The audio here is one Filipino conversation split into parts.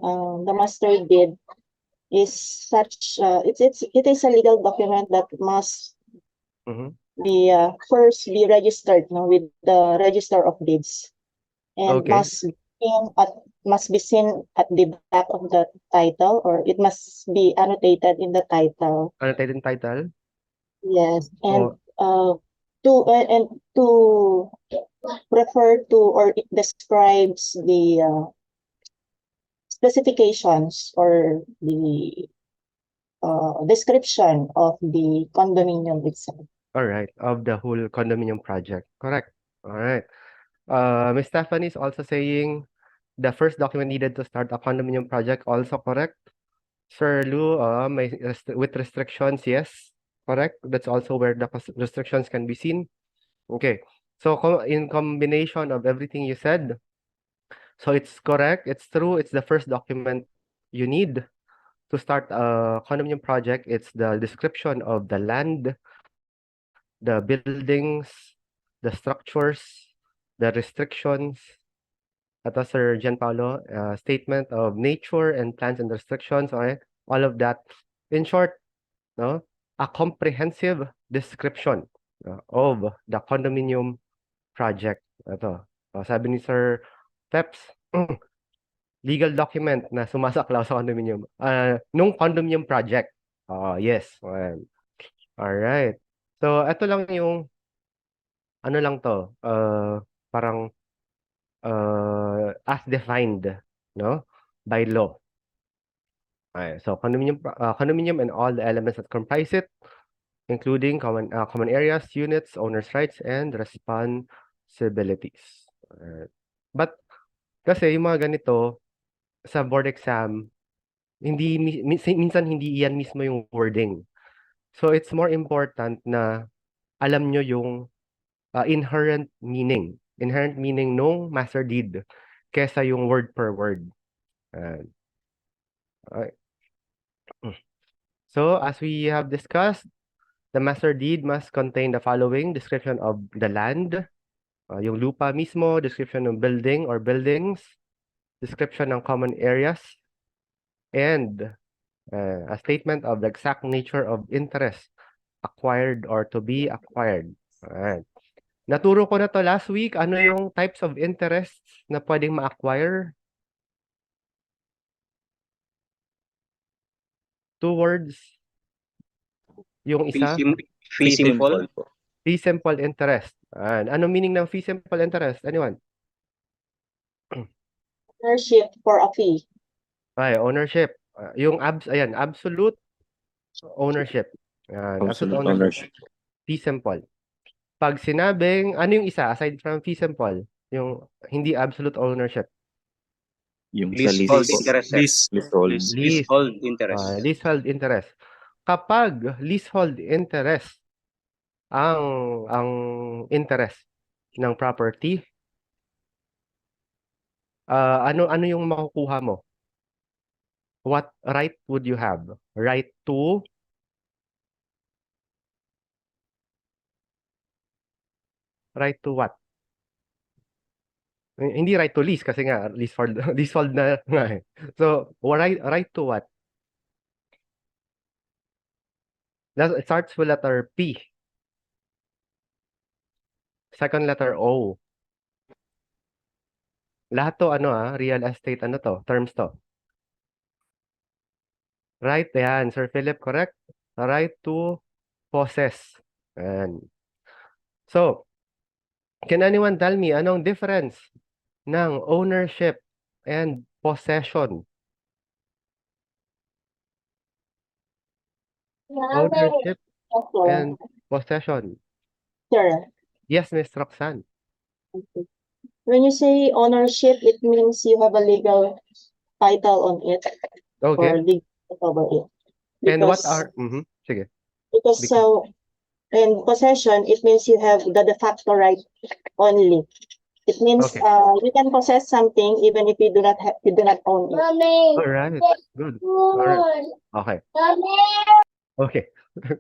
the master deed is such it is a legal document that must be first be registered with the Register of Deeds, and Okay. must be seen at the back of the title, or it must be annotated in the title. Annotated title. Yes, and Oh, to refer to, or it describes the specifications or the description of the condominium itself. all right. Of the whole condominium project. Correct. All right. Miss Stephanie is also saying the first document needed to start a condominium project, also correct. Sir Lou, with restrictions, yes, correct. That's also where the restrictions can be seen. Okay. So in combination of everything you said, so it's correct, it's true, it's the first document you need to start a condominium project. It's the description of the land, the buildings, the structures, the restrictions. Ito, Sir Gianpaolo, statement of nature and plans and restrictions, okay? All of that. In short, no, a comprehensive description of the condominium project. Ito, sabi ni Sir Peps, legal document na sumasaklaw sa condominium. Nung condominium project. Yes. Alright. So, ito lang yung, ano lang to, parang as defined, no, by law. Okay, so condominium and all the elements that comprise it, including common areas, units, owner's rights, and responsibilities. But kasi yung mga ganito sa board exam, hindi minsan hindi yan mismo yung wording. So it's more important na alam nyo yung inherent meaning nung master deed kesa yung word per word. Okay. So as we have discussed, the master deed must contain the following: description of the land, yung lupa mismo, description ng building or buildings, description ng common areas, and a statement of the exact nature of interest acquired or to be acquired. Alright. Naturo ko na to last week. Ano yung types of interests na pwedeng ma-acquire? 2 words. Yung isa? Fee simple. Fee simple interest. Ano meaning ng fee simple interest? Anyone? Ownership for a fee. Ay, ownership. Yung absolute ownership. Absolute ownership. Fee simple. Pag sinabing, ano yung isa aside from fee simple? Yung hindi absolute ownership. Yung leasehold interest. Leasehold interest. Leasehold interest. Kapag leasehold interest ang interest ng property, ano yung makukuha mo? What right would you have? Right to what? Hindi right to lease kasi nga leasehold na nga eh. So, right to what? It starts with letter P. Second letter O. Lahat to real estate terms to. Right, yan. Sir Philip, correct? Right to possess. Ayan. So, can anyone tell me anong difference ng ownership and possession? Ownership and possession. Sure. Yes, Miss Roxanne. Okay. When you say ownership, it means you have a legal title on it. Okay. Or legal over it. And what are sige. Because in possession, it means you have the de facto right only. It means you can possess something even if you do not own it. All right. Good. All right. Okay. Okay.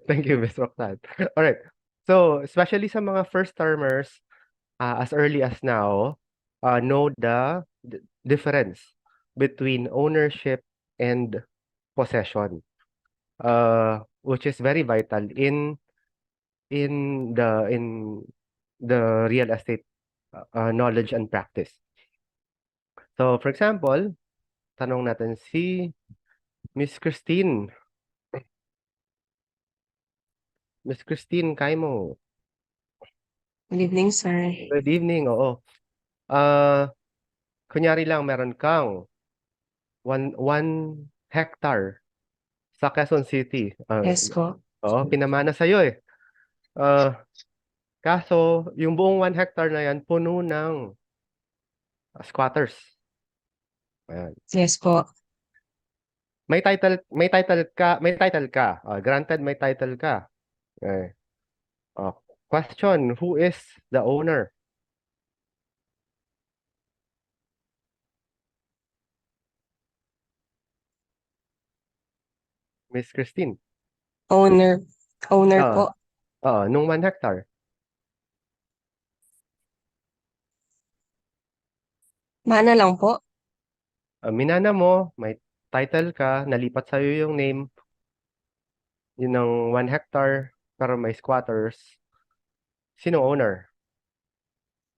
Thank you, Miss Roxanne. All right. So, especially sa mga first termers, as early as now, know the difference between ownership and possession, which is very vital in the real estate knowledge and practice. So, for example, tanong natin si Miss Christine. Miss Christine, kaya mo? Good evening, sir. Good evening, oo. Kunyari lang, meron kang 1 hectare sa Quezon City. Yes po. Oo, pinamana sa'yo eh. Kaso, yung buong 1 hectare na yan, puno ng squatters. Ayan. Yes po. May title ka. Granted, may title ka. Okay. Question, who is the owner? Miss Christine. Owner Ah. po. Nung 1 hectare. Mana lang po. Minana mo, may title ka, nalipat sa'yo yung name, yun ng 1 hectare, pero may squatters. Sino owner?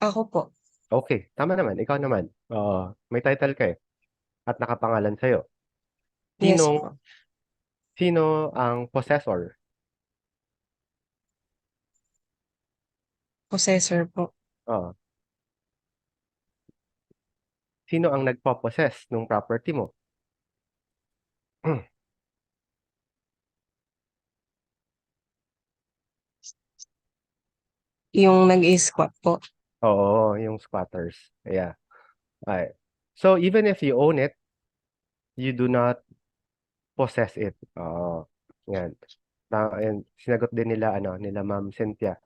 Ako po. Okay, tama naman, ikaw naman. May title ka eh, at nakapangalan sa'yo. Yes po. Sino ang possessor? Possessor po. Sino ang nagpo-possess ng property mo? Yung nag-i-squat po. Oo, yung squatters. Yeah. Right. So even if you own it, you do not possess it. Yan. And sinagot din nila nila Ma'am Cynthia,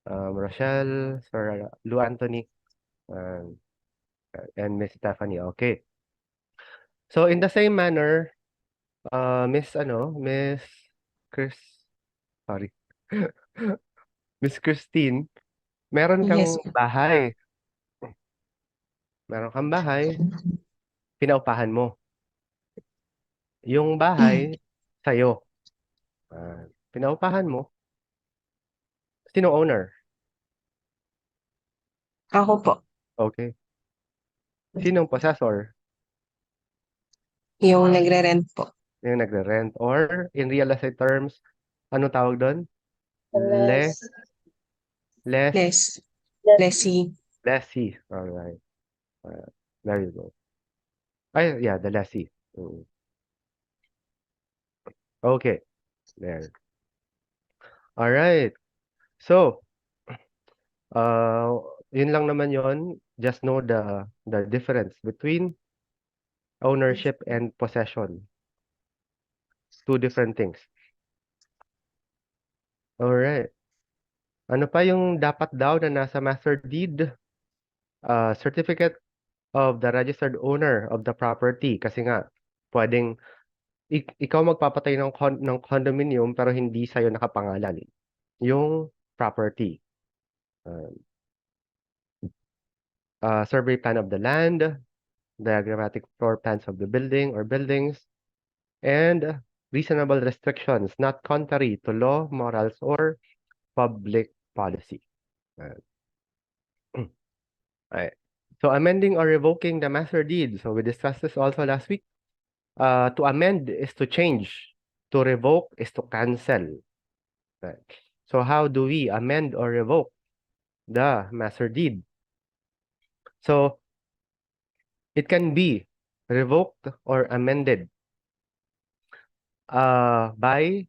Rochelle, Sir Lou Anthony, and Miss Stephanie. Okay. So in the same manner, Miss Chris, sorry. Miss Christine, meron kang Yes. bahay. Meron kang bahay, pinaupahan mo. Yung bahay, sa'yo. Pinaupahan mo. Sino owner? Ako po. Okay. Sinong possessor? Yung nagre-rent po. Yung nagre-rent. Or, in real estate terms, anong tawag doon? Less. Lessee. Lessee. Alright. There you go. Ay, yeah, the lessee. Okay. There. Alright. So, yun lang naman yon. Just know the difference between ownership and possession. 2 different things. Alright. Ano pa yung dapat daw na nasa master deed? Certificate of the registered owner of the property. Kasi nga, pwedeng ikaw magpapatay ng condominium pero hindi sa'yo nakapangalan yung property. Survey plan of the land, diagrammatic floor plans of the building or buildings, and reasonable restrictions not contrary to law, morals, or public policy. Right. So amending or revoking the master deed. So we discussed this also last week. To amend is to change. To revoke is to cancel. Right. So how do we amend or revoke the master deed? So it can be revoked or amended by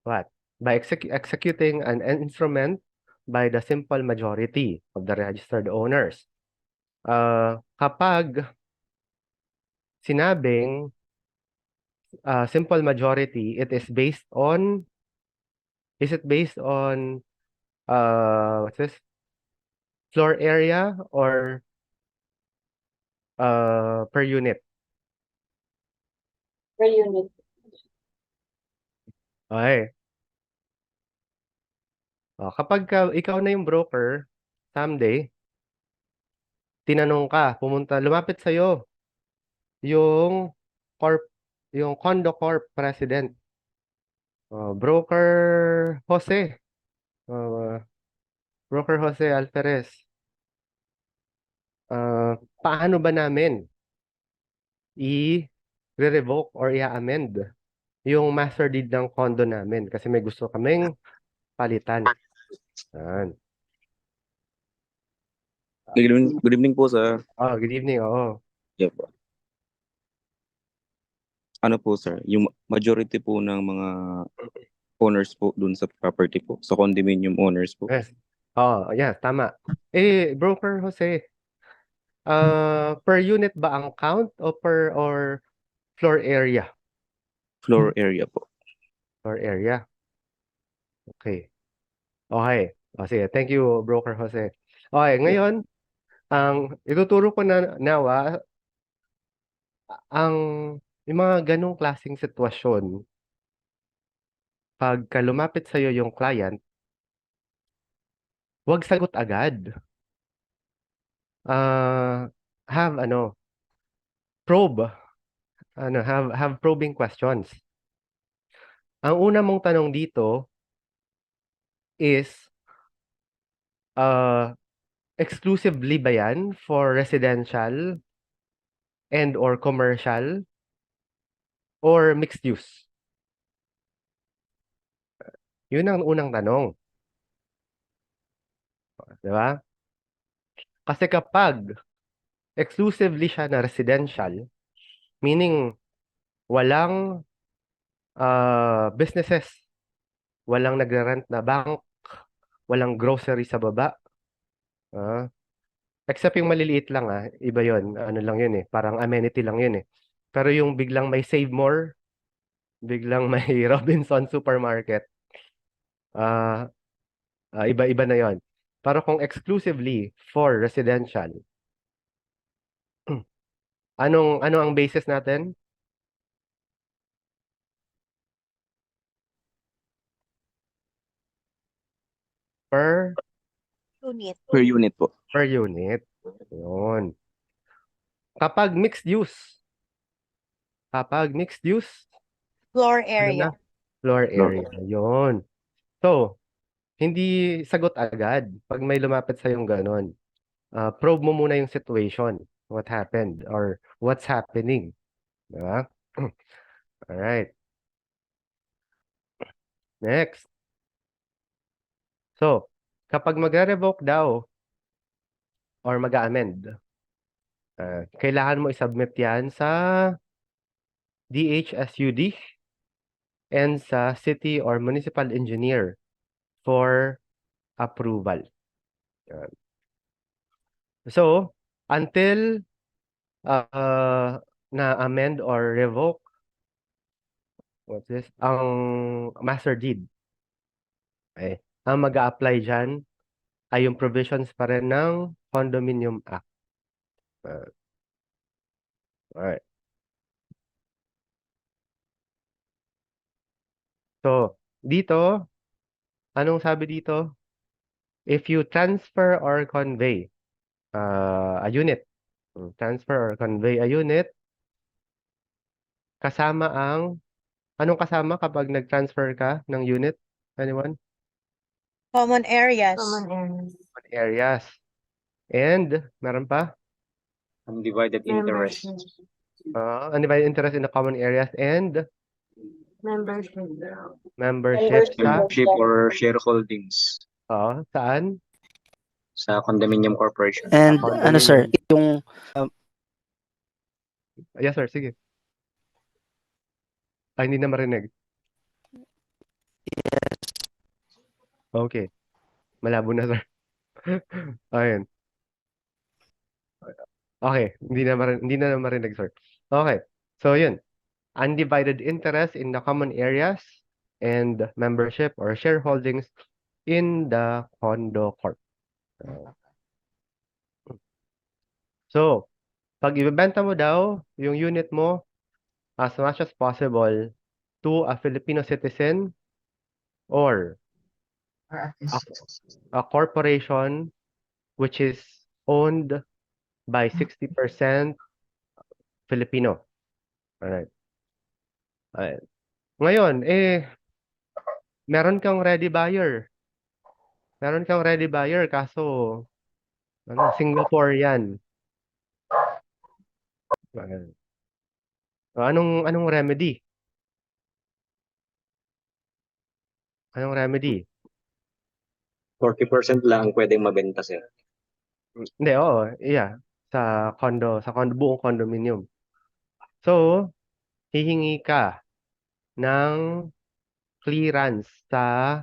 what? By executing an instrument by the simple majority of the registered owners. Kapag sinabing simple majority, is it based on what's this? Floor area or per unit? Per unit. Okay. Kapag ikaw na yung broker, someday, tinanong ka, lumapit sa'yo yung yung Condo Corp president, broker Jose, broker Jose Alferez. Paano ba namin i-revoke or i-amend yung master deed ng condo namin kasi may gusto kaming palitan. Yan. Good evening po, sir. Good evening. Oo. Yeah po. Ano po, sir? Yung majority po ng mga owners po dun sa property po, sa condominium owners po. Yes. Yes, tama. Broker Jose, per unit ba ang count o or floor area? Floor area po. Floor area. Okay. Okay. Sige. Thank you, Broker Jose. Okay, ngayon, ang ituturo ko na nawa, yung mga ganong klaseng sitwasyon, pagka lumapit sa'yo yung client, huwag sagot agad. Probe. Have probing questions. Ang una mong tanong dito is, exclusively ba yan for residential and or commercial or mixed use? Yun ang unang tanong. Diba? Kasi kapag exclusively siya na residential, meaning walang businesses, walang nagre-rent na bank, walang grocery sa baba, except yung maliliit lang iba yun, ano lang yun parang amenity lang yun Pero yung biglang may Save More, biglang may Robinson Supermarket, iba-iba na yon. Pero kung exclusively for residential, ano ang basis natin? Per Unit. Per unit po. per unit. Yun. Kapag mixed use, Floor ano area. na? Floor area. Yun. So, hindi sagot agad pag may lumapit sa yung ganon. Probe mo muna yung situation. What happened or what's happening. Diba? Alright. Next. So, kapag magre-revoke daw or mag-amend, kailangan mo isubmit yan sa DHSUD and sa city or municipal engineer for approval. So, until na-amend or revoke, ang master deed, ang mag-a-apply dyan ay yung provisions pa rin ng Condominium Act. Alright. So, dito, anong sabi dito? If you transfer or convey a unit, kasama anong kasama kapag nag-transfer ka ng unit? Anyone? Common areas. Common areas. And, meron pa? Undivided interest. Undivided interest in the common areas and membership sa Membership or shareholdings saan? sa condominium corporation. And Condominium. sir, yung Yes, sir. Sige. Hindi na marinig. Okay. Malabo na, sir. Ayun. Okay. Hindi na marinig, sir. Okay. So, yun. Undivided interest in the common areas and membership or shareholdings in the condo corp. So, pag ibebenta mo daw yung unit mo as much as possible to a Filipino citizen or a corporation which is owned by 60% Filipino. Alright. Alright. Ngayon, meron kang ready buyer. Meron kang ready buyer, kaso, Singaporean. Ayan. Anong remedy? Anong remedy? 40% lang ang pwedeng mabenta, sir. Hindi, oo. Yeah. Sa buong condominium. So, hihingi ka ng clearance sa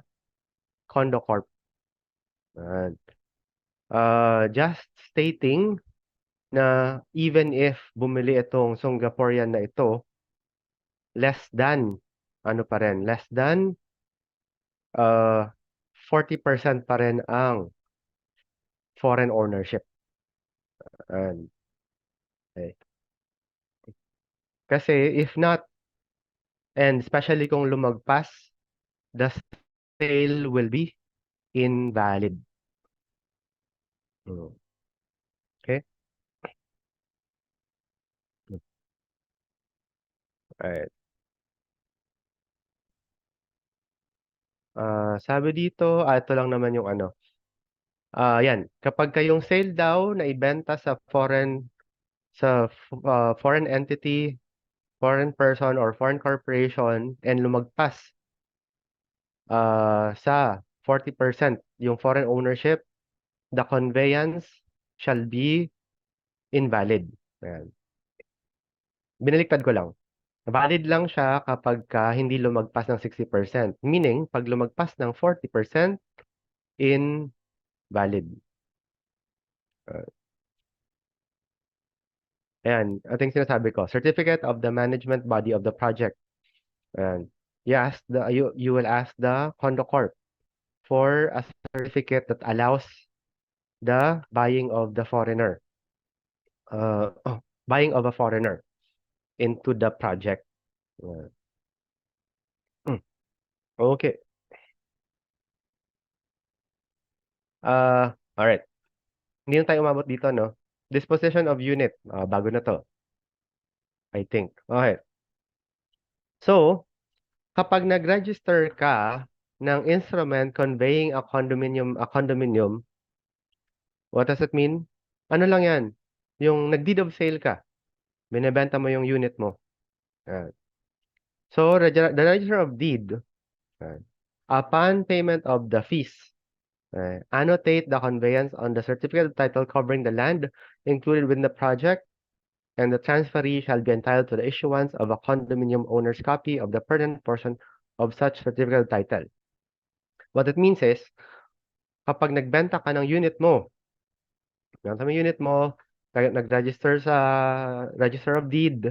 condo corp. Ayan. Just stating na even if bumili itong Singaporean na ito, less than 40% pa rin ang foreign ownership. Ayan. Okay. Kasi if not, and especially kung lumagpas, the sale will be invalid. Okay? Alright. Sabi dito, ito lang naman yung yan, kapag kayong sale daw na ibenta sa foreign entity, foreign person, or foreign corporation and lumagpas sa 40% yung foreign ownership, the conveyance shall be invalid. Ayan. Binaliktad ko lang. Valid lang siya kapag hindi lumagpas ng 60%. Meaning, pag lumagpas ng 40%, invalid. Ayan, ito yung sinasabi ko. Certificate of the management body of the project. Ayan. You will ask the condo corp for a certificate that allows the buying of the foreigner. Buying of a foreigner into the project. Okay. Alright. Hindi na tayo umabot dito, no? Disposition of unit. Bago na to. I think. Okay. So, kapag nag-register ka ng instrument conveying a condominium, what does it mean? Ano lang yan? Yung nag-deed of sale ka. Binebenta mo yung unit mo. Ayan. So, the register of deed, upon payment of the fees, annotate the conveyance on the certificate of title covering the land included within the project, and the transferee shall be entitled to the issuance of a condominium owner's copy of the pertinent portion of such certificate of title. What it means is, kapag nagbenta ka ng unit mo, nag-register sa Register of Deed,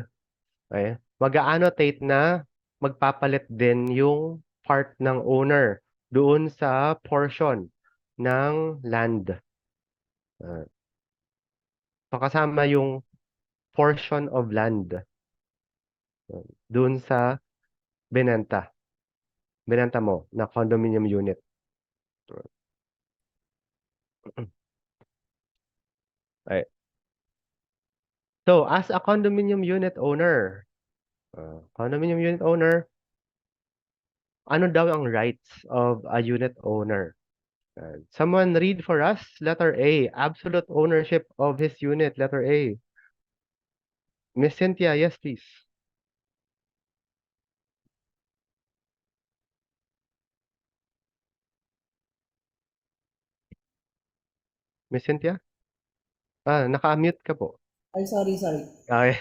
mag-annotate na magpapalit din yung part ng owner doon sa portion ng land. So kasama yung portion of land doon sa binenta mo na condominium unit. Right. So, as a condominium unit owner, ano daw ang rights of a unit owner? Someone read for us, letter A, absolute ownership of his unit, letter A. Miss Cynthia, yes, please. Miss Cynthia? Naka-mute ka po. Ay, sorry. Okay.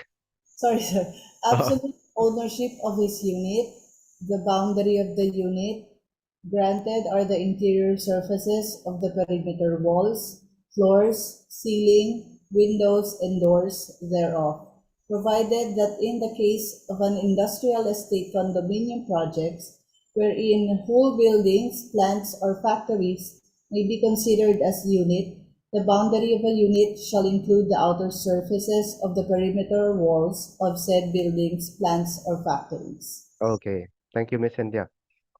Sorry, sir. Absolute ownership of his unit, the boundary of the unit, granted are the interior surfaces of the perimeter walls, floors, ceiling, windows, and doors thereof, provided that in the case of an industrial estate condominium projects, wherein whole buildings, plants, or factories may be considered as unit, the boundary of a unit shall include the outer surfaces of the perimeter walls of said buildings, plants, or factories. Okay. Thank you, Miss Cynthia.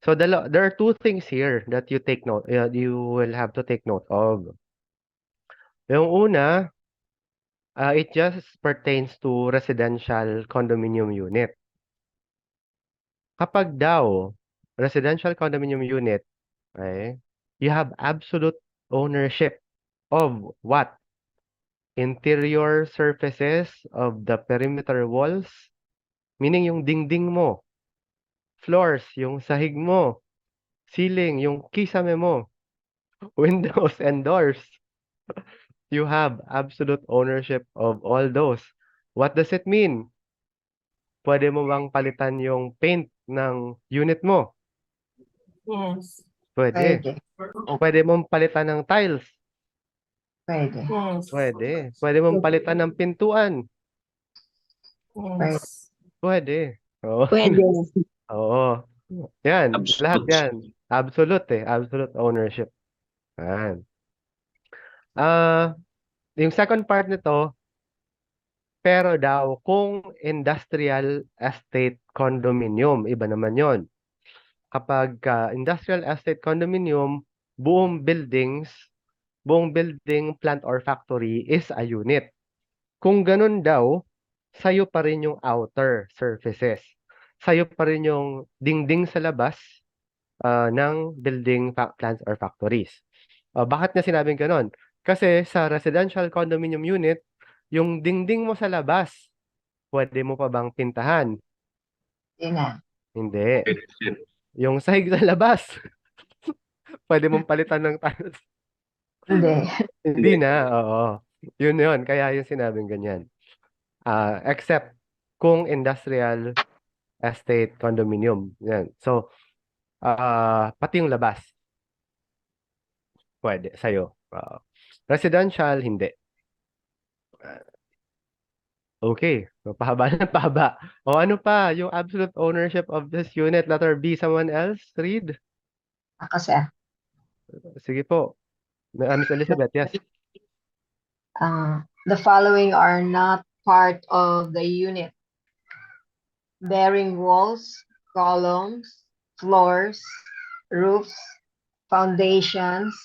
So there are two things here that you will have to take note of. Yung una, It just pertains to residential condominium unit. Kapag daw residential condominium unit, okay, you have absolute ownership of what? Interior surfaces of the perimeter walls, meaning yung dingding mo, floors, yung sahig mo, ceiling, yung kisame mo, windows and doors. You have absolute ownership of all those. What does it mean? Pwede mo bang palitan yung paint ng unit mo? Yes. Pwede. Pwede. Pwede mong palitan ng tiles? Pwede. Yes. Pwede. Pwede mong palitan ng pintuan? Yes. Pwede. Oo. Pwede. Oo. Yan. Absolute. Lahat yan. Absolute eh. Absolute ownership. Yan. Yung second part nito, pero daw kung industrial estate condominium, iba naman yon. Kapag industrial estate condominium, buong building, plant or factory is a unit. Kung ganun daw, sa'yo pa rin yung outer surfaces. Sa'yo pa rin yung dingding sa labas ng building, plants or factories. Bakit niya sinabing ganun? Kasi sa residential condominium unit, yung dingding mo sa labas, pwede mo pa bang pintahan? Hindi na. Hindi. Yung sahig sa labas, pwede mong palitan ng tiles. Hindi. Hindi na, oo. Yun. Kaya yung sinabing ganyan. Except kung industrial estate condominium. Yan. So, pati yung labas. Pwede, sa'yo. Residential, hindi. Okay. So, pahaba na pahaba. O ano pa? Yung absolute ownership of this unit. Letter B, someone else? Read. Kasi Sige po. Miss Elizabeth, yes. the following are not part of the unit. Bearing walls, columns, floors, roofs, foundations,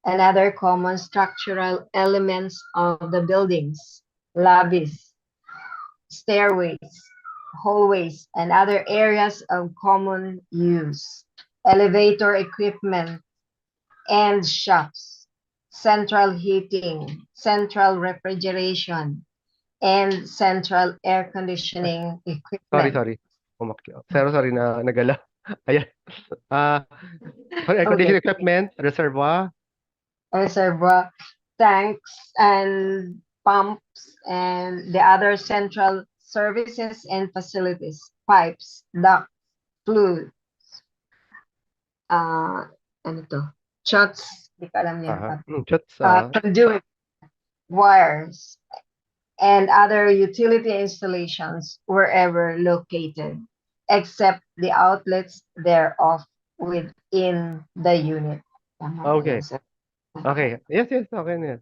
and other common structural elements of the buildings, lobbies, stairways, hallways, and other areas of common use, elevator equipment, and shops, central heating, central refrigeration, and central air conditioning equipment. Sorry. Sorry na nagala. Ayan. For air conditioning equipment, reservoir, Reservoir, tanks, and pumps, and the other central services and facilities, pipes, ducts, fluids, ano to? Shots, di ko alam yan. Conduit, wires, and other utility installations wherever located, except the outlets thereof within the unit. Tama Okay. yun, sir. Okay. Yes, okay na yan.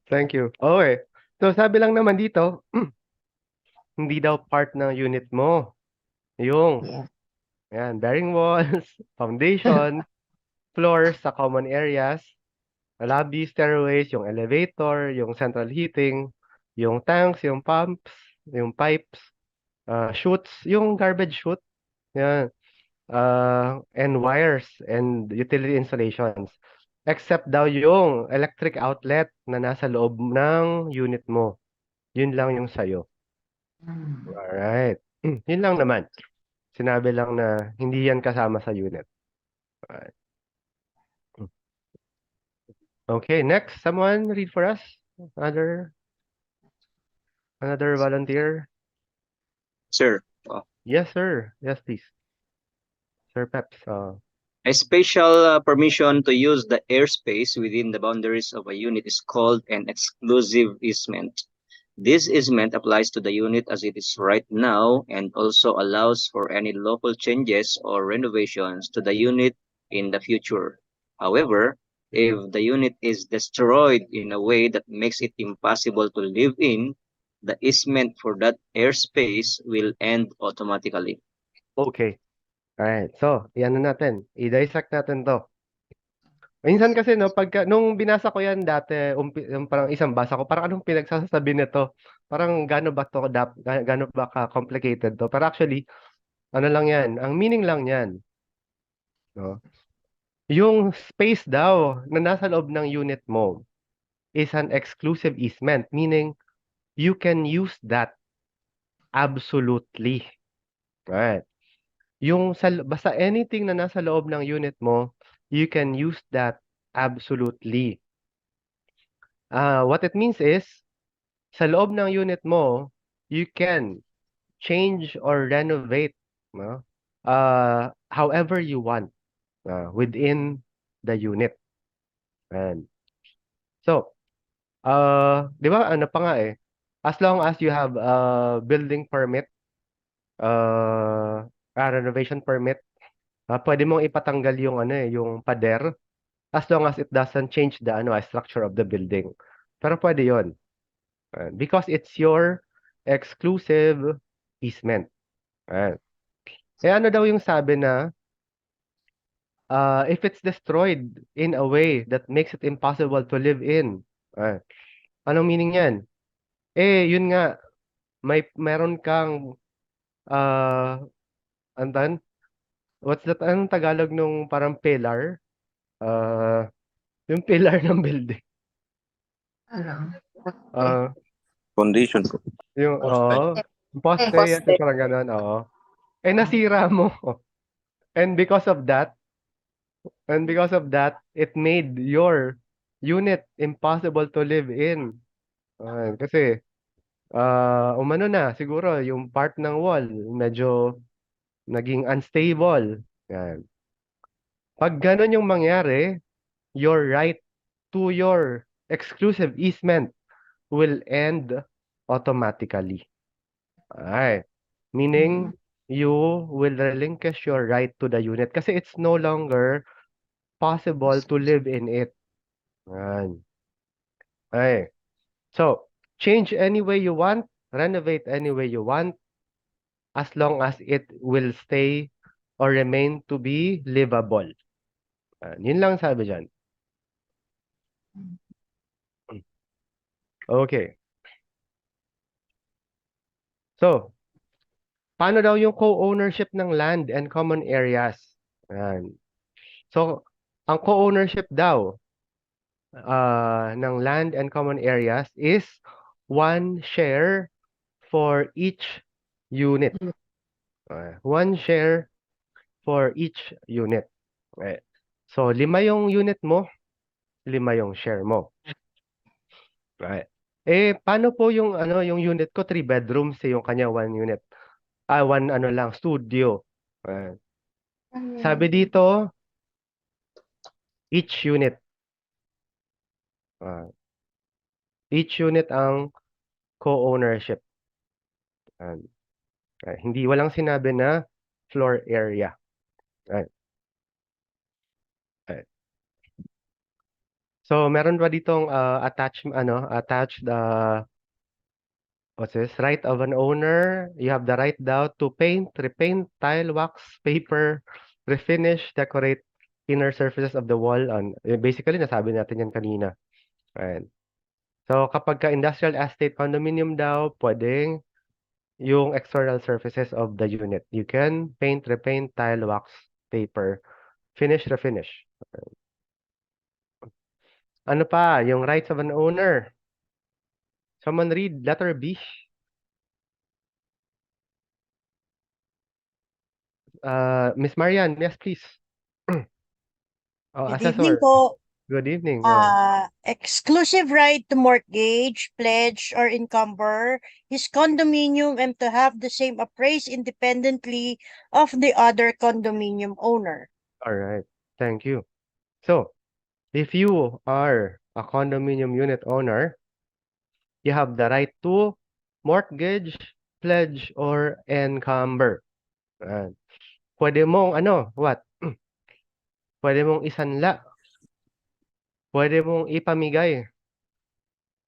Thank you. Okay. So, sabi lang naman dito, hindi daw part ng unit mo. Yung, Yes. yan, bearing walls, foundation, floors sa common areas, lobby, stairways, yung elevator, yung central heating, yung tanks, yung pumps, yung pipes, chutes, yung garbage chute, yan, and wires and utility installations. Except daw yung electric outlet na nasa loob ng unit mo. Yun lang yung sa'yo. Alright. Yun lang naman. Sinabi lang na hindi yan kasama sa unit. Alright. Okay, next. Someone read for us? Another volunteer? Sir, Yes, sir. Yes, please. Sir Peps. a special permission to use the airspace within the boundaries of a unit is called an exclusive easement. This easement applies to the unit as it is right now and also allows for any local changes or renovations to the unit in the future. However, if the unit is destroyed in a way that makes it impossible to live in, the easement for that airspace will end automatically. Okay. Alright. So, yan na natin. I-dissect natin to. Minsan kasi no, nung binasa ko yan dati, yung parang isang basa ko, parang anong pinagsasabi nito? Parang gaano ba ka-complicated to? Pero actually, ano lang yan, ang meaning lang yan, no? Yung space daw na nasa loob ng unit mo is an exclusive easement, meaning you can use that absolutely. Right. Basta anything na nasa loob ng unit mo, you can use that absolutely. What it means is, sa loob ng unit mo, you can change or renovate, no? However you want, within the unit. And so, di ba ano pa nga eh, as long as you have a building permit, renovation permit, pwede mong ipatanggal yung ano eh, yung pader, as long as it doesn't change the structure of the building. Pero pwede yon, because it's your exclusive easement. Ayan. Eh ano daw yung sabi na, if it's destroyed in a way that makes it impossible to live in. Anong meaning yan? Eh, yun nga, meron kang, uh, antan, what's that, anong Tagalog nung parang pillar? Uh, yung pillar ng building. Ano? Uh, Foundation po. yung, poste, yan, Poste. parang ganun, oo. Eh, nasira mo. And because of that, it made your unit impossible to live in. Kasi, umano na, siguro, yung part ng wall, medyo naging unstable. Yan. Pag ganun yung mangyari, your right to your exclusive easement will end automatically. Alright. Meaning, you will relinquish your right to the unit kasi it's no longer possible to live in it. Yan. Okay. So, change any way you want, renovate any way you want, as long as it will stay or remain to be livable. Yun lang sabi dyan. Okay. So, paano daw yung co-ownership ng land and common areas? Ayan. So, ang co-ownership daw ng land and common areas is one share for each unit. One share for each unit. Okay. So, 5 yung unit mo, 5 yung share mo. Right. Eh, paano po yung yung unit ko, 3 bedrooms, yung kanya 1 unit. One lang, studio. Sabi dito, each unit. Each unit ang co-ownership. Hindi, walang sinabi na floor area. Right. So, meron ba ditong attached what's this? Right of an owner. You have the right daw to paint, repaint, tile, wax, paper, refinish, decorate inner surfaces of the wall. Basically, nasabi natin yan kanina. Ayan. So, kapag ka industrial estate condominium daw, pwedeng yung external surfaces of the unit. You can paint, repaint, tile, wax, paper, finish, refinish. Ano pa? Yung rights of an owner. Someone read letter B. Miss Marian, yes, please. Good Assessor. evening po. Good evening. Exclusive right to mortgage, pledge, or encumber his condominium and to have the same appraised independently of the other condominium owner. All right. Thank you. So, if you are a condominium unit owner, you have the right to mortgage, pledge, or encumber. Pwede mong what? Pwede mong isanla. Pwede mong ipamigay.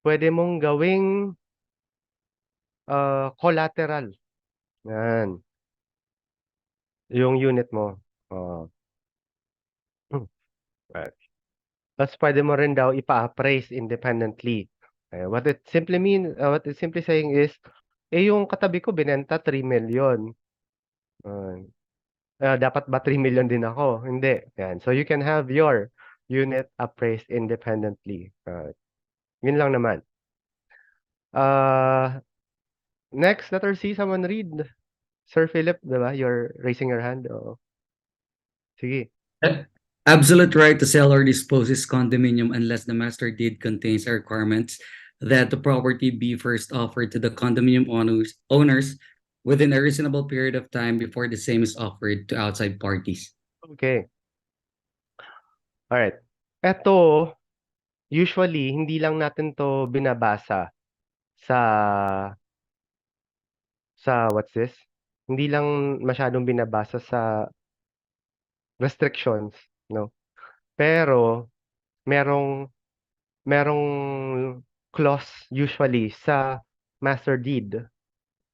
Pwede mong gawing collateral. Yan. Yung unit mo. Right. Tapos pwede mo rin daw ipa-appraise independently. What it simply saying is, yung katabi ko binenta 3 million. Dapat ba 3 million din ako? Hindi. Yan. So you can have your unit appraised independently. Yun lang naman. Next, letter C, someone read. Sir Philip, diba? You're raising your hand. Oh. Sige. Absolute right to sell or dispose is condominium unless the master deed contains the requirements that the property be first offered to the condominium owners within a reasonable period of time before the same is offered to outside parties. Okay. Alright. Ito, usually, hindi lang natin to binabasa sa what's this? Hindi lang masyadong binabasa sa restrictions, no? Pero merong clause usually sa master deed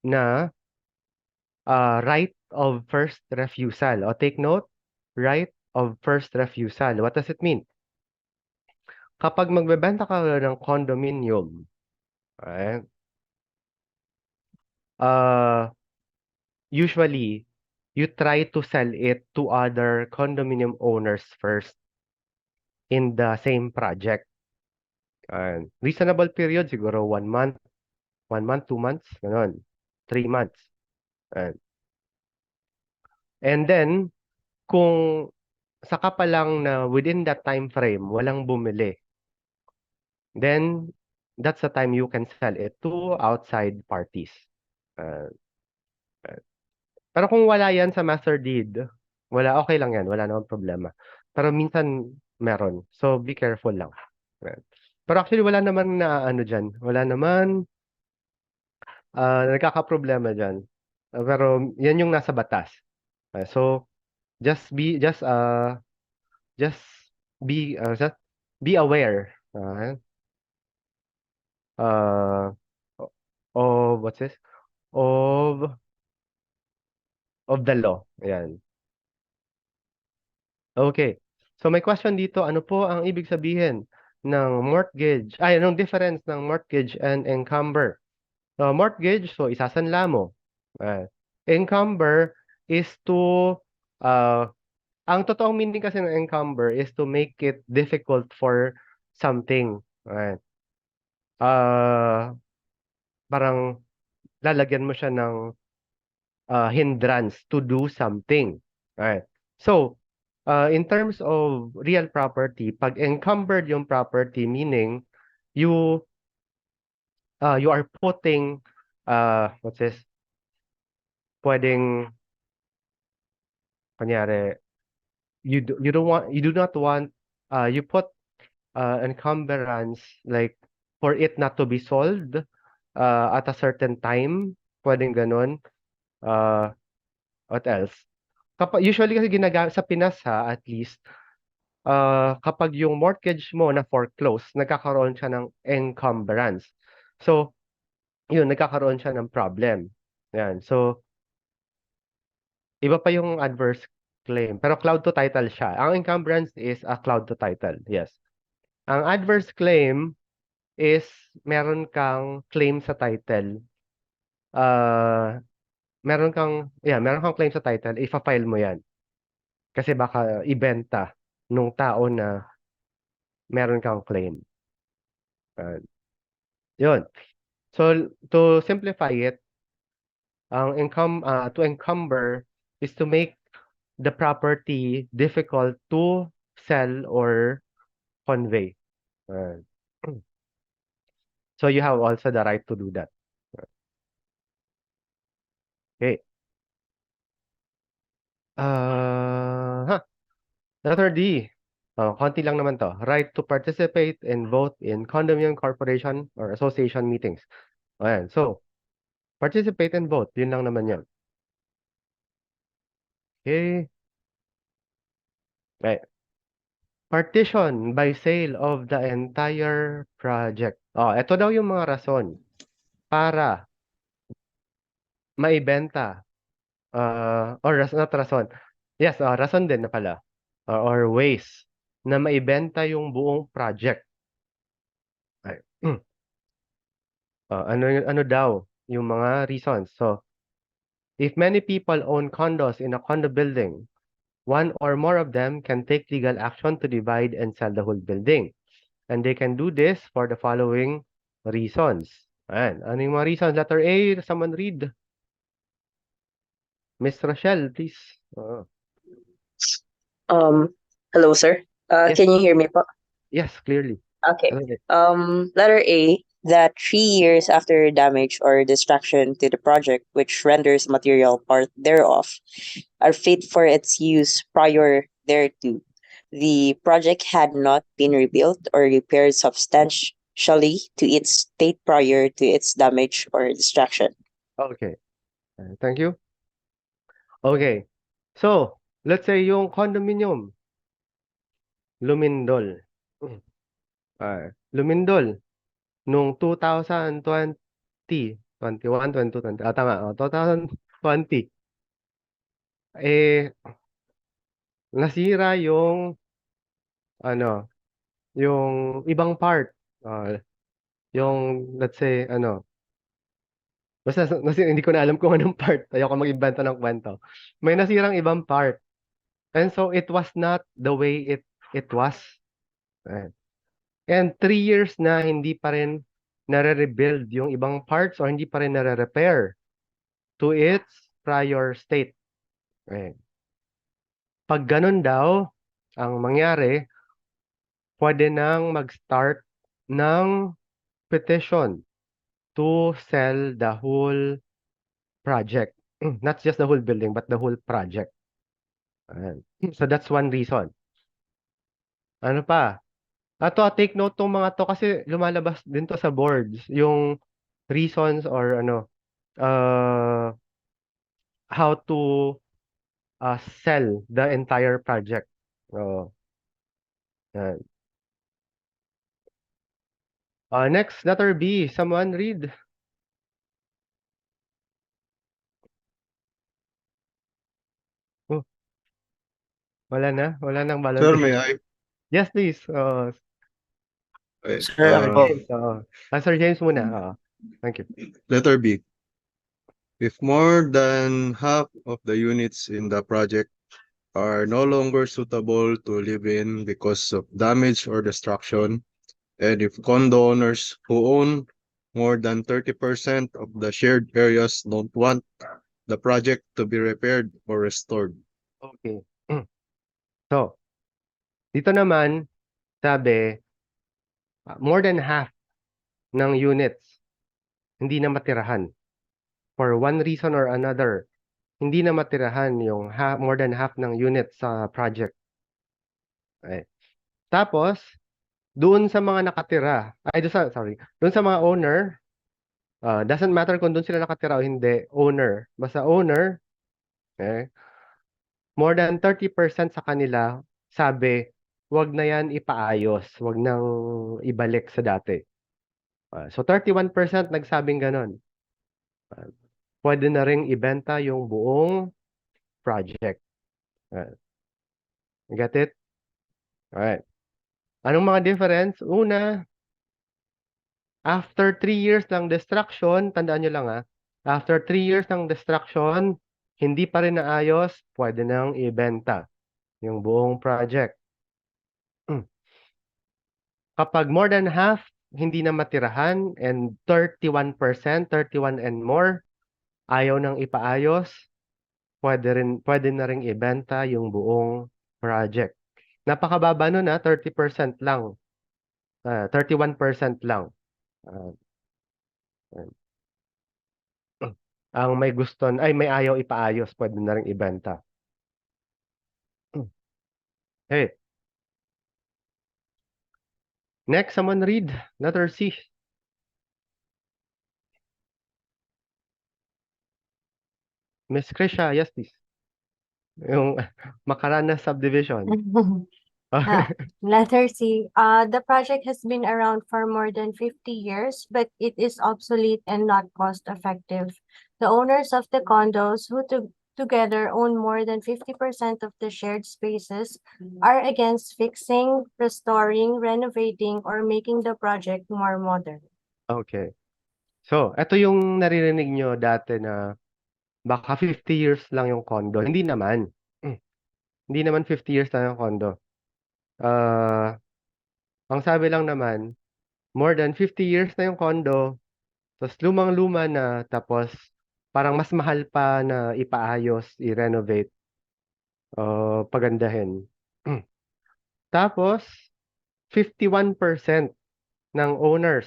na right of first refusal. O take note, right of first refusal. What does it mean? Kapag magbebenta ka ng condominium, right? Usually, you try to sell it to other condominium owners first in the same project. Reasonable period, siguro 1 month, 2 months, ganun. 3 months. And then, kung saka pa lang na within that time frame, walang bumili, then that's the time you can sell it to outside parties. Pero kung wala yan sa master deed, okay lang yan, wala namang problema. Pero minsan meron. So be careful lang. Pero actually wala naman na ano dyan. Wala naman nagkakaproblema dyan. Pero yan yung nasa batas. So just be aware of what's this? Of the law. Ayan. Okay. So may question dito, ano po ang ibig sabihin ng mortgage? Anong difference ng mortgage and encumber? Mortgage, so isasanla mo. Encumber is to ang totoong meaning kasi ng encumber is to make it difficult for something. Parang lalagyan mo siya ng hindrance to do something. So, in terms of real property, pag encumbered yung property, meaning you are putting what's this? Pwedeng kunyari you do not want you put encumbrance like for it not to be sold at a certain time, pwedeng ganun. What else? Usually kasi ginagamit sa Pinas at least kapag yung mortgage mo na foreclose, nagkakaroon siya ng encumbrance. So, yun, nagkakaroon siya ng problem. Yan. So, iba pa yung adverse claim. Pero cloud to title siya. Ang encumbrance is a cloud to title. Yes. Ang adverse claim is meron kang claim sa title. Meron kang claim sa title, ifa-file mo yan. Kasi baka ibenta nung tao na meron kang claim. Yun. So, to simplify it, to encumber is to make the property difficult to sell or convey. So you have also the right to do that. Okay. Letter D. Konti lang naman to. Right to participate and vote in condominium corporation or association meetings. Ayan. So, participate and vote. Yun lang naman yan. Okay. Right. Partition by sale of the entire project. Ito daw yung mga rason para maibenta. Or not rason. Yes, rason din na pala. Or ways na maibenta yung buong project. Ay. Ano daw yung mga reasons? So, if many people own condos in a condo building, one or more of them can take legal action to divide and sell the whole building. And they can do this for the following reasons. Ayan. Ano yung mga reasons? Letter A, someone read. Miss Rochelle, please. Hello, sir. Yes. Can you hear me po? Yes, clearly. Okay. Okay. Letter A, that 3 years after damage or destruction to the project, which renders material part thereof, are fit for its use prior thereto, the project had not been rebuilt or repaired substantially to its state prior to its damage or destruction. Okay. Thank you. Okay. So, let's say yung condominium, lumindol. Lumindol nung 2020, 21, 22, 20. Tama. 2020. Nasira yung yung ibang part. Yung let's say basta hindi ko na alam kung anong part. Ayoko mag-imbento ng kwento. May nasirang ibang part. And so it was not the way it was. And 3 years na hindi pa rin nare-rebuild yung ibang parts or hindi pa rin nare-repair to its prior state. Pag ganun daw ang mangyari, pwede nang mag-start ng petition to sell the whole project. Not just the whole building, but the whole project. So that's one reason. Ano pa? Take note tong mga to kasi lumalabas din to sa boards. Yung reasons or how to sell the entire project. Yan. Next, letter B. Someone read. Wala nang Sir, volunteer. may I? Yes, please. Sir, Sir James muna. Thank you. Letter B. If more than half of the units in the project are no longer suitable to live in because of damage or destruction, and if condo owners who own more than 30% of the shared areas don't want the project to be repaired or restored. Okay. So, dito naman, sabi, more than half ng units hindi na matirahan. For one reason or another, hindi na matirahan yung more than half ng units sa project. Okay. Tapos, doon sa mga nakatira, doon sa mga owner, doesn't matter kung doon sila nakatira o hindi, owner. Basta owner, okay, more than 30% sa kanila, sabi, wag na yan ipaayos, wag nang ibalik sa dati. So 31% nagsabing ganon. Pwede na ring ibenta yung buong project. Get it? Alright. Anong mga difference? Una, after 3 years ng destruction, tandaan nyo lang after 3 years ng destruction, hindi pa rin naayos, pwede nang ibenta yung buong project. Kapag more than half, hindi na matirahan and 31%, 31 and more, ayaw nang ipaayos, pwede na rin ibenta yung buong project. Napakababa nun 30% lang. 31% lang. Ang may gusto, may ayaw ipaayos, pwede na rin ibenta. Hey. Next, someone read letter C. Miss Krisha, yes please. Yung Macarana subdivision. Letter C. The project has been around for more than 50 years, but it is obsolete and not cost effective. The owners of the condos who together own more than 50% of the shared spaces are against fixing, restoring, renovating, or making the project more modern. Okay. So, ito yung naririnig nyo dati na baka 50 years lang yung condo. Hindi naman. Hindi naman 50 years lang yung condo. Ang sabi lang naman, more than 50 years na yung condo, tapos lumang-luma na, tapos parang mas mahal pa na ipaayos, i-renovate, pagandahin. Tapos, 51% ng owners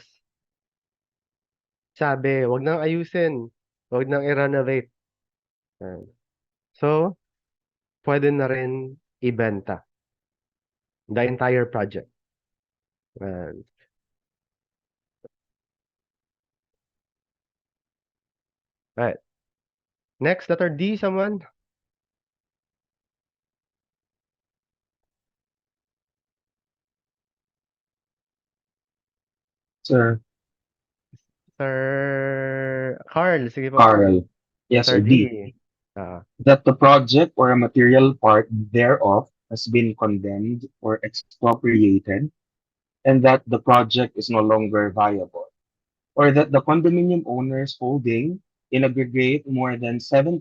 sabi, wag nang ayusin, wag nang i-renovate. Ayan. So, pwede na rin ibenta the entire project. Ayan. Right. Next, letter D, someone? Sir Sir Carl, sige po. Carl. Yes, Letter sir. D. D. Ah, That the project or a material part thereof has been condemned or expropriated, and that the project is no longer viable, or that the condominium owners holding in aggregate more than 70%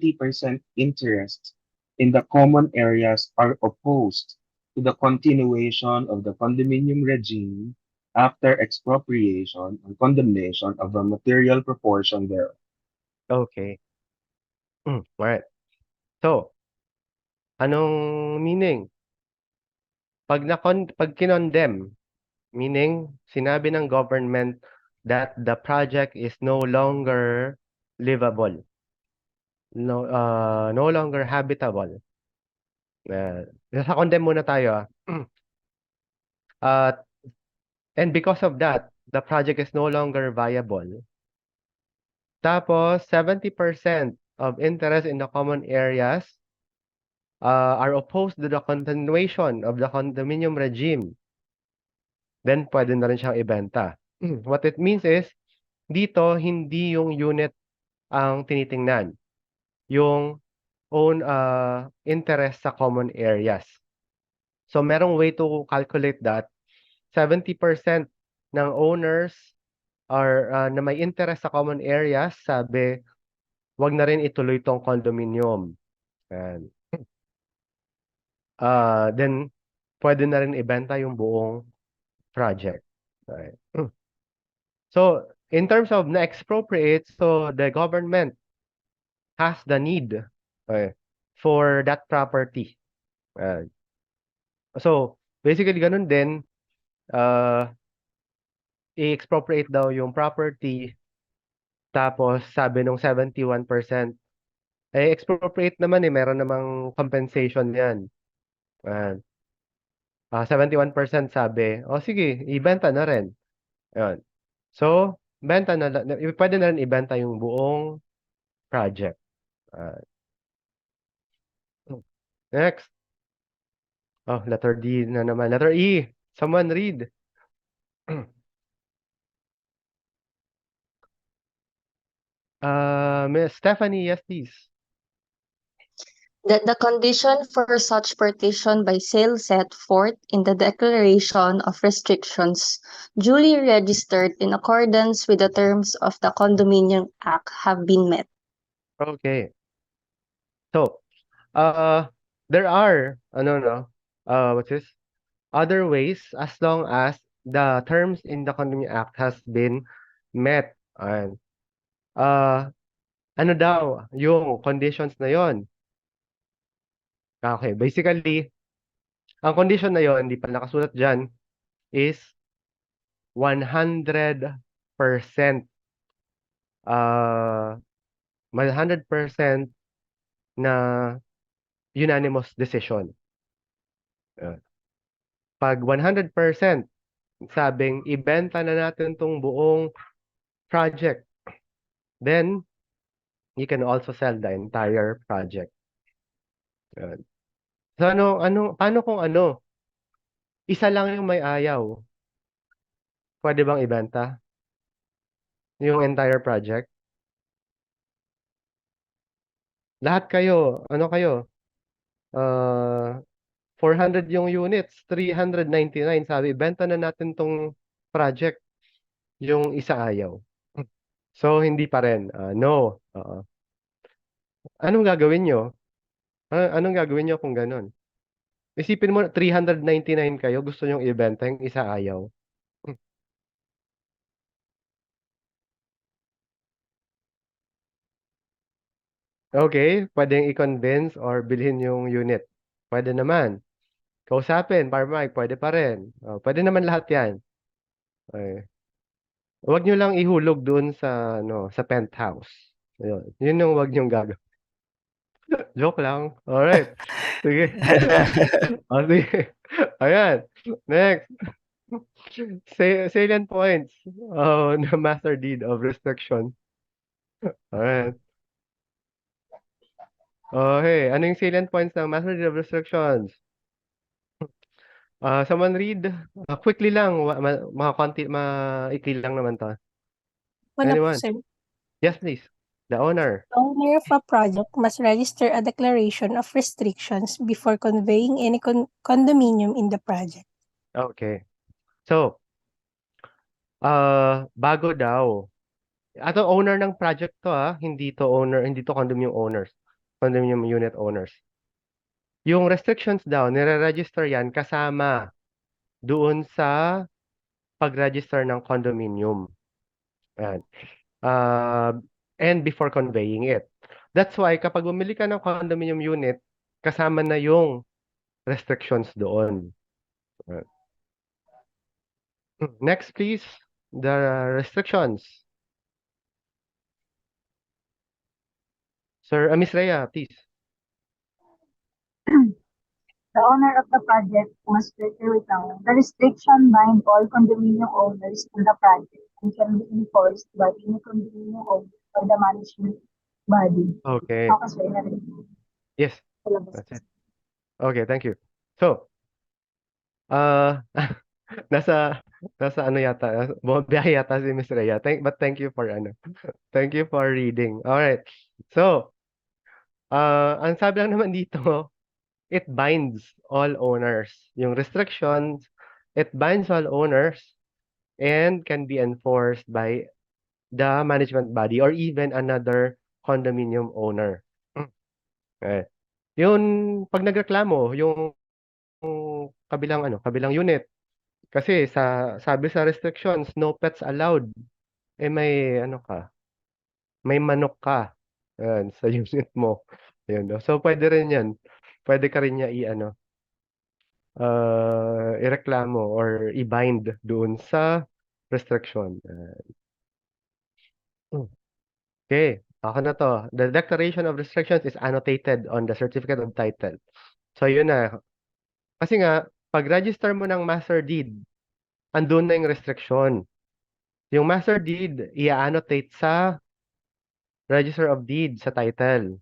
interest in the common areas are opposed to the continuation of the condominium regime after expropriation or condemnation of a material proportion thereof. okay. Alright. So, anong meaning? Pag kinondemn, meaning sinabi ng government that the project is no longer livable, no longer habitable. Sa condemn muna tayo. Uh, and because of that, the project is no longer viable. Tapos, 70% of interest in the common areas are opposed to the continuation of the condominium regime. Then, pwede na rin siyang ibenta. What it means is, dito, hindi yung unit ang tinitingnan. Yung own interest sa common areas. So, merong way to calculate that. 70% ng owners are na may interest sa common areas, sabi, wag na rin ituloy tong condominium. Ayan. Then, pwede na rin ibenta yung buong project. Okay. So, in terms of na-expropriate, so the government has the need for that property. So, basically, ganun din, i-expropriate daw yung property, tapos sabi nung 71%, expropriate naman meron namang compensation yan. 71% sabi, sige, ibenta na rin. Ayun. So, pwede na rin ibenta yung buong project. Next. Oh, letter D na naman. Letter E. Someone read. Miss Stephanie, yes, please. That the condition for such partition by sale set forth in the Declaration of Restrictions duly registered in accordance with the terms of the Condominium Act have been met. Okay. So, there are, what's this? Other ways as long as the terms in the Condominium Act has been met. Ayan. Ano daw yung conditions na yon? Okay, basically, ang condition na yon, hindi pa nakasulat dyan, is 100% 100% na unanimous decision. Pag 100% sabing ibenta na natin tong buong project, then you can also sell the entire project. So paano kung isa lang yung may ayaw? Pwede bang ibenta yung entire project? Lahat kayo, ano kayo? 400 yung units, 399 sabi, benta na natin tong project. Yung isa ayaw. So, hindi pa rin. No. Anong gagawin nyo? Anong gagawin nyo kung ganun? Isipin mo, 399 kayo, gusto nyong ibenta, yung isa ayaw. Okay, pwedeng i-convince or bilhin yung unit. Pwede naman. Kausapin, Parmag, pwede pa rin. Pwede naman lahat yan. Okay. Huwag nyo lang ihulog doon sa, sa penthouse. Yun yung huwag nyong gagawin. Joke lang. Alright. Sige. Sige. Ayan. Next. Salient points na master deed of restriction. Alright. Okay. Ano yung salient points ng master deed of restrictions? Someone read? Quickly lang. Mga konti, maikli lang naman to. Anyone? Sir. Yes, please. The owner. The owner of a project must register a declaration of restrictions before conveying any condominium in the project. Okay. So, bago daw. Ato owner ng project to hindi to owner, hindi to condominium owners. Condominium unit owners. Yung restrictions daw, nire-register yan kasama doon sa pag-register ng condominium. Ayan. And before conveying it. That's why kapag bumili ka ng condominium unit, kasama na yung restrictions doon. Ayan. Next, please. The restrictions. Sir, Miss Rhea, please. The owner of the project must wait lang. The restriction bind all condominium owners to the project and can be enforced by any condominium owner or the management body. Okay. Ako, sir, na rin. Yes. That's it. Okay, thank you. So, nasa ano yata, bumabiyahe yata si Miss Rhea. But thank you for thank you for reading. All right. So, ang sabi lang naman dito, it binds all owners. Yung restrictions, it binds all owners and can be enforced by the management body or even another condominium owner. Okay. Yung pag nagreklamo, yung kabilang unit. Kasi sabi sa restrictions, no pets allowed. May may manok ka. Ayan, sa unit mo. Ayun, no? So pwede rin 'yan. Pwede ka rin niya ireklamo or i-bind doon sa restriction. Okay, ako na to. The declaration of restrictions is annotated on the certificate of title. So yun na. Kasi nga, pag-register mo ng master deed, andun na yung restriction. Yung master deed, i-annotate sa register of deed sa title.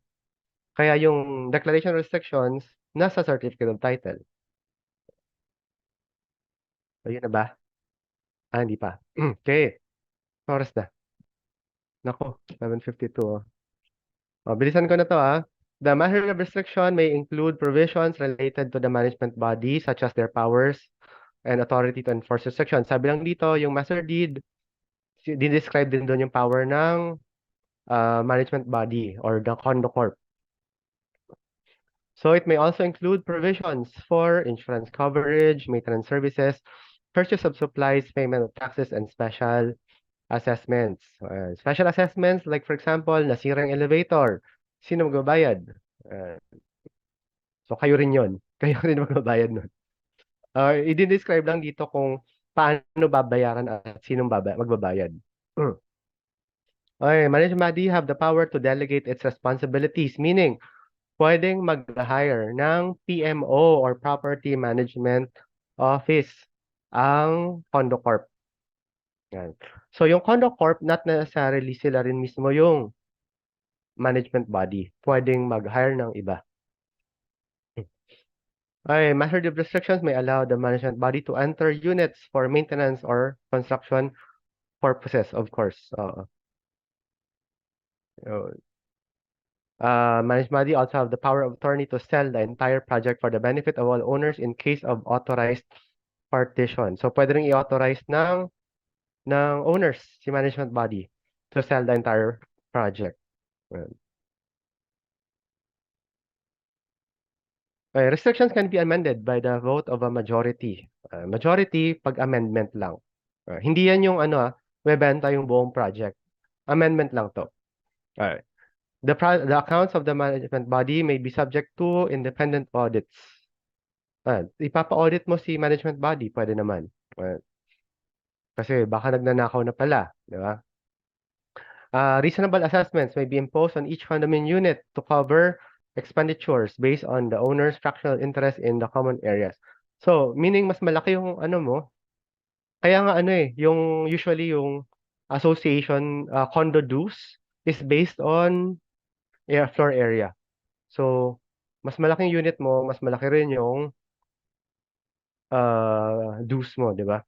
Kaya yung declaration of restrictions, nasa certificate of title. So yun na ba? Hindi pa. Okay. Oras na. Nako, 7:52. Bilisan ko na to The master of restriction may include provisions related to the management body such as their powers and authority to enforce restrictions. Sabi lang dito, yung master deed, din-describe din doon yung power ng management body or the condo corp. So it may also include provisions for insurance coverage, maintenance services, purchase of supplies, payment of taxes, and special assessments. Special assessments, like for example, nasirang elevator. Sino magbabayad? So kayo rin yun. Kayo rin magbabayad nun. I-describe lang dito kung paano babayaran at sinong magbabayad. Okay, management body have the power to delegate its responsibilities, meaning pwedeng mag-hire ng PMO or Property Management Office ang Condo Corp. Yan. So yung Condo Corp, not necessarily sila rin mismo yung management body. Pwedeng mag-hire ng iba. Okay, master deed restrictions may allow the management body to enter units for maintenance or construction purposes, of course. Management body also have the power of attorney to sell the entire project for the benefit of all owners in case of authorized partition. So pwede rin i-authorize ng owners si management body to sell the entire project. Ayan. Okay, restrictions can be amended by the vote of a majority. Majority pag amendment lang. Hindi yan yung bebenta yung buong project. Amendment lang to. Alright. The accounts of the management body may be subject to independent audits. Ipapa-audit mo si management body, pwede naman. Kasi baka nagnanakaw na pala, di ba? Reasonable assessments may be imposed on each condominium unit to cover expenditures based on the owner's fractional interest in the common areas. So, meaning mas malaki yung mo. Kaya nga yung usually yung association condo dues is based on floor area. So, mas malaking unit mo, mas malaki rin yung dues mo, di ba?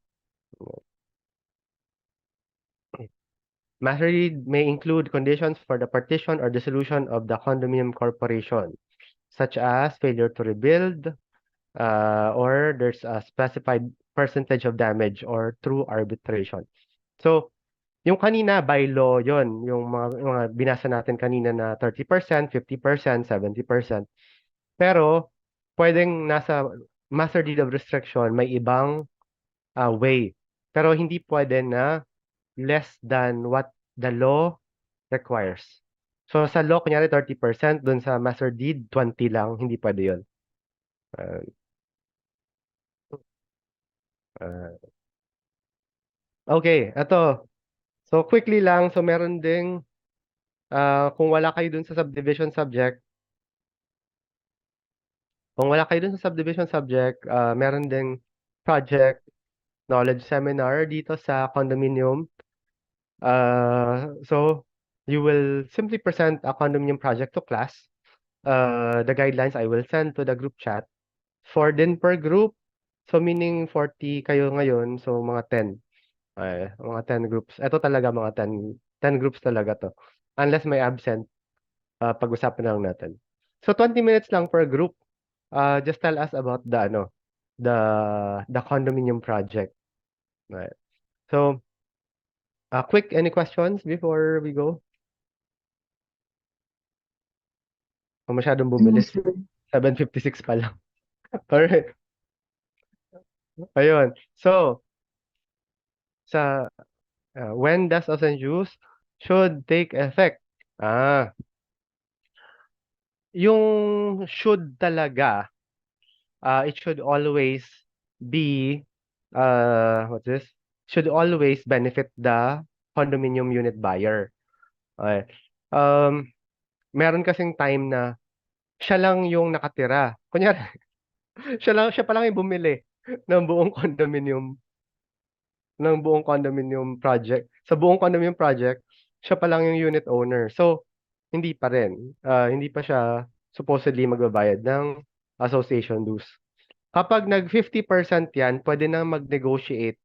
Master deed may include conditions for the partition or dissolution of the condominium corporation, such as failure to rebuild, or there's a specified percentage of damage or through arbitration. So, yung kanina by law yon, yung mga binasa natin kanina na 30%, 50%, 70%. Pero pwedeng nasa master deed of restriction may ibang way. Pero hindi pwede na less than what the law requires. So sa law, kunyari 30%, dun sa master deed, 20 lang, hindi pwede yun. Okay, ito. So quickly lang, so meron ding, kung wala kayo dun sa subdivision subject, meron ding project knowledge seminar dito sa condominium. So you will simply present a condominium project to class. The guidelines I will send to the group chat. 4 din per group. So meaning 40 kayo ngayon, so mga 10. Mga 10 groups. Ito talaga mga 10 groups talaga to. Unless may absent, pag-usapan lang natin. So 20 minutes lang per group. Just tell us about the condominium project. Right. So quick, any questions before we go? O masyadong bumilis. 7:56 pa lang. Alright. Ayun. So, when does Ocean Juice should take effect? Yung should talaga, it should always be, what's this? Should always benefit the condominium unit buyer. Okay. Meron kasing time na siya lang yung nakatira. Kunyari, siya pa lang yung bumili ng buong condominium project. Sa buong condominium project, siya pa lang yung unit owner. So, hindi pa rin. Hindi pa siya supposedly magbabayad ng association dues. Kapag nag 50% yan, pwede na mag-negotiate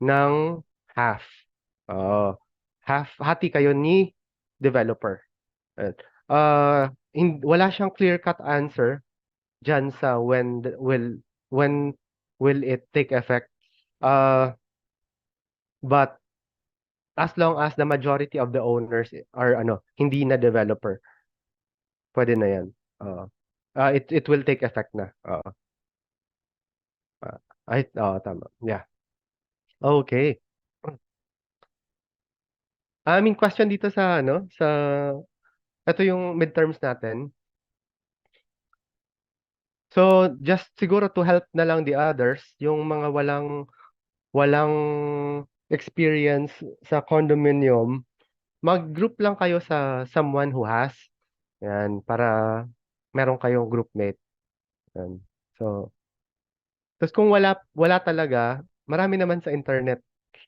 ng half. Hati kayo ni developer. Wala siyang clear-cut answer dyan sa when will it take effect. But as long as the majority of the owners are hindi na developer, pwede na yan. It will take effect na. Tama. Yeah. Okay. Question dito sa ito yung midterms natin. So just siguro to help na lang the others, yung mga walang experience sa condominium, mag-group lang kayo sa someone who has. Yan, para meron kayong groupmate. Yan. So, tapos kung wala talaga, marami naman sa internet.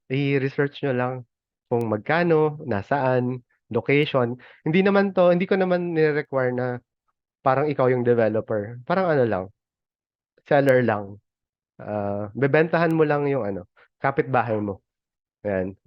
I-research nyo lang kung magkano, nasaan, location. Hindi ko naman ni-require na parang ikaw yung developer. Parang lang, seller lang. Bebentahan mo lang yung kapitbahay mo. Yan.